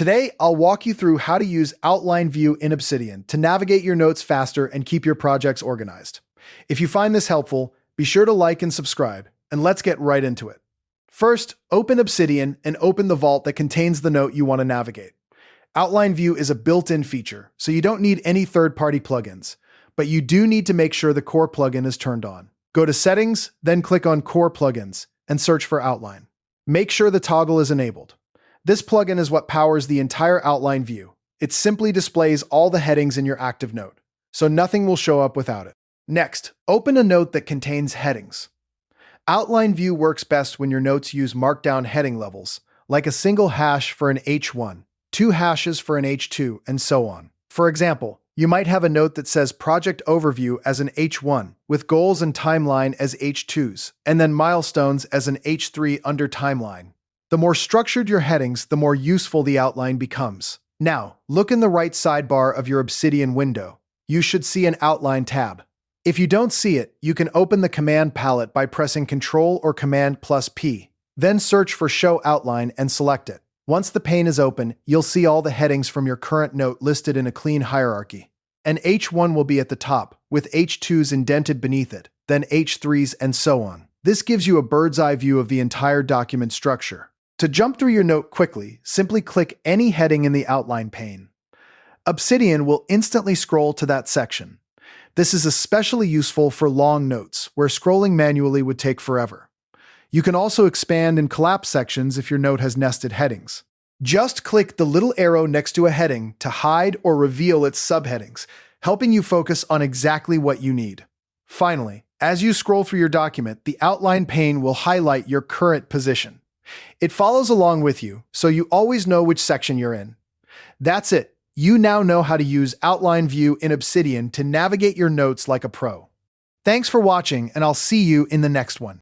Today, I'll walk you through how to use Outline View in Obsidian to navigate your notes faster and keep your projects organized. If you find this helpful, be sure to like and subscribe, and let's get right into it. First, open Obsidian and open the vault that contains the note you want to navigate. Outline View is a built-in feature, so you don't need any third-party plugins, but you do need to make sure the core plugin is turned on. Go to Settings, then click on Core Plugins, and search for Outline. Make sure the toggle is enabled. This plugin is what powers the entire Outline View. It simply displays all the headings in your active note, so nothing will show up without it. Next, open a note that contains headings. Outline View works best when your notes use Markdown heading levels, like a single hash for an H1, 2 hashes for an H2, and so on. For example, you might have a note that says Project Overview as an H1, with Goals and Timeline as H2s, and then Milestones as an H3 under Timeline. The more structured your headings, the more useful the outline becomes. Now, look in the right sidebar of your Obsidian window. You should see an Outline tab. If you don't see it, you can open the command palette by pressing Ctrl or Command plus P. Then search for Show Outline and select it. Once the pane is open, you'll see all the headings from your current note listed in a clean hierarchy. An H1 will be at the top, with H2s indented beneath it, then H3s and so on. This gives you a bird's eye view of the entire document structure. To jump through your note quickly, simply click any heading in the outline pane. Obsidian will instantly scroll to that section. This is especially useful for long notes, where scrolling manually would take forever. You can also expand and collapse sections if your note has nested headings. Just click the little arrow next to a heading to hide or reveal its subheadings, helping you focus on exactly what you need. Finally, as you scroll through your document, the outline pane will highlight your current position. It follows along with you, so you always know which section you're in. That's it. You now know how to use Outline View in Obsidian to navigate your notes like a pro. Thanks for watching, and I'll see you in the next one.